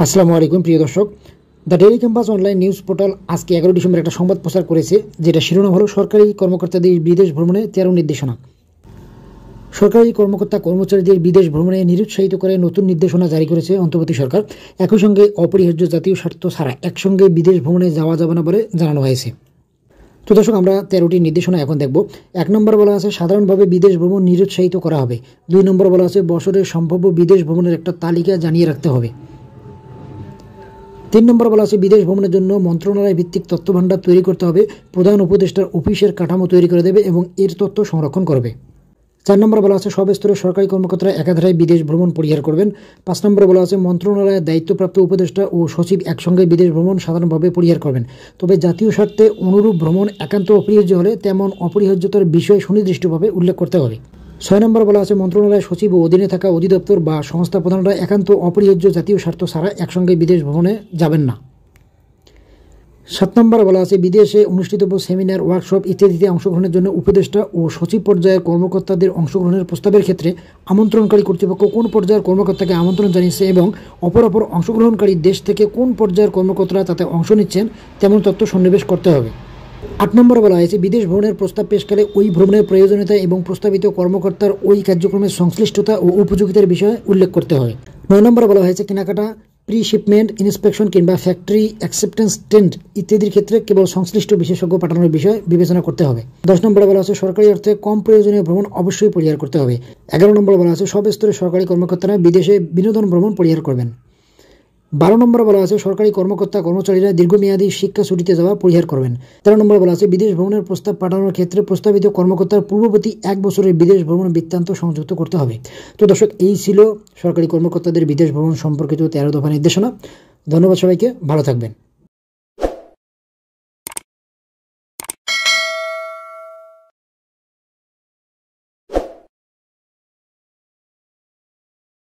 আসসালামু আলাইকুম প্রিয় দর্শক, the daily campus online news portal আজকে 11 ডিসেম্বর একটা সংবাদ প্রচার করেছে, যেটা শিরোনাম হলো সরকারি কর্মকর্তাদের বিদেশ ভ্রমণে 13 নির্দেশনা। সরকারি কর্মকর্তা কর্মচারীদের বিদেশ ভ্রমণে নিরুৎসাহিত করে নতুন নির্দেশনা জারি করেছে অন্তর্বর্তী সরকার। একই সঙ্গে অপরিহার্য জাতীয় স্বার্থ ছাড়া একসঙ্গে বিদেশ ভ্রমণে যাওয়া যাবে না বলে জানানো হয়েছে। তো দর্শক, আমরা 13টি নির্দেশনা এখন দেখব। 1 নম্বর বলা আছে সাধারণভাবে বিদেশ ভ্রমণ নিরুৎসাহিত করা হবে। 2 নম্বর বলা আছে বছরের সম্ভাব্য বিদেশ ভ্রমণের একটা তালিকা জানিয়ে রাখতে হবে। 3 নম্বর বলা আছে বিদেশ ভ্রমণের জন্য মন্ত্রণালয় ভিত্তিক তথ্য ভাণ্ডার তৈরি করতে হবে। প্রধান উপদেষ্টার অফিসের কাঠামো তৈরি করে দেবে এবং এর তথ্য সংরক্ষণ করবে। 4 নম্বর বলা আছে সব স্তরের সরকারি কর্মকর্তারা একাধারে বিদেশ ভ্রমণ পরিহার করবেন। 5 নম্বর বলা আছে মন্ত্রণালয়ের দায়িত্বপ্রাপ্ত উপদেষ্টা ও সচিব একসঙ্গে বিদেশ ভ্রমণ সাধারণভাবে পরিহার করবেন, তবে জাতীয় স্বার্থে অনুরূপ ভ্রমণ একান্ত অপরিহার্য হলে তেমন অপরিহার্যতার বিষয় সুনির্দিষ্টভাবে উল্লেখ করতে হবে। 6 নম্বর বলা আছে মন্ত্রণালয় সচিব ও অধীনে থাকা অধিদপ্তর বা সংস্থা প্রধানরা একান্ত অপরিহার্য জাতীয় স্বার্থ ছাড়া একসঙ্গে বিদেশ ভ্রমণে যাবেন না। 7 নম্বর বলা আছে বিদেশে অনুষ্ঠিতব্য সেমিনার, ওয়ার্কশপ ইত্যাদিতে অংশগ্রহণের জন্য উপদেষ্টা ও সচিব পর্যায়ের কর্মকর্তাদের অংশগ্রহণের প্রস্তাবের ক্ষেত্রে আমন্ত্রণকারী কর্তৃপক্ষ কোন পর্যায়ের কর্মকর্তাকে আমন্ত্রণ জানিয়েছে এবং অপর অংশগ্রহণকারী দেশ থেকে কোন পর্যায়ের কর্মকর্তারা তাতে অংশ নিচ্ছেন তেমন তথ্য সন্নিবেশ করতে হবে। 8 নম্বর বলা হয়েছে বিদেশ ভ্রমণের প্রস্তাব পেশকালে ওই ভ্রমণের প্রয়োজনীয়তা এবং প্রস্তাবিত কর্মকর্তার ওই কার্যক্রমের সংশ্লিষ্টতা ও উপযোগিতার বিষয়ে উল্লেখ করতে হবে। 9 নম্বর বলা হয়েছে কেনাকাটা, প্রি শিপমেন্ট ইন্সপেকশন কিংবা ফ্যাক্টরি অ্যাকসেপ্টেন্স টেন্ট ইত্যাদির ক্ষেত্রে কেবল সংশ্লিষ্ট বিশেষজ্ঞ পাঠানোর বিষয় বিবেচনা করতে হবে। 10 নম্বরে বলা আছে সরকারি অর্থে কম প্রয়োজনীয় ভ্রমণ অবশ্যই পরিহার করতে হবে। 11 নম্বর বলা আছে সব স্তরের সরকারি কর্মকর্তারা বিদেশে বিনোদন ভ্রমণ পরিহার করবেন। 12 নম্বরে বলা আছে সরকারি কর্মকর্তা কর্মচারীরা দীর্ঘমেয়াদী শিক্ষা ছুটিতে যাওয়া পরিহার করবেন। 13 নম্বরে বলা আছে বিদেশ ভ্রমণের প্রস্তাব পাঠানোর ক্ষেত্রে প্রস্তাবিত কর্মকর্তার পূর্ববর্তী 1 বছরের বিদেশ ভ্রমণ বৃত্তান্ত সংযুক্ত করতে হবে। তো দর্শক, এই ছিল সরকারি কর্মকর্তাদের বিদেশ ভ্রমণ সম্পর্কিত 13 দফা নির্দেশনা। ধন্যবাদ সবাইকে, ভালো থাকবেন।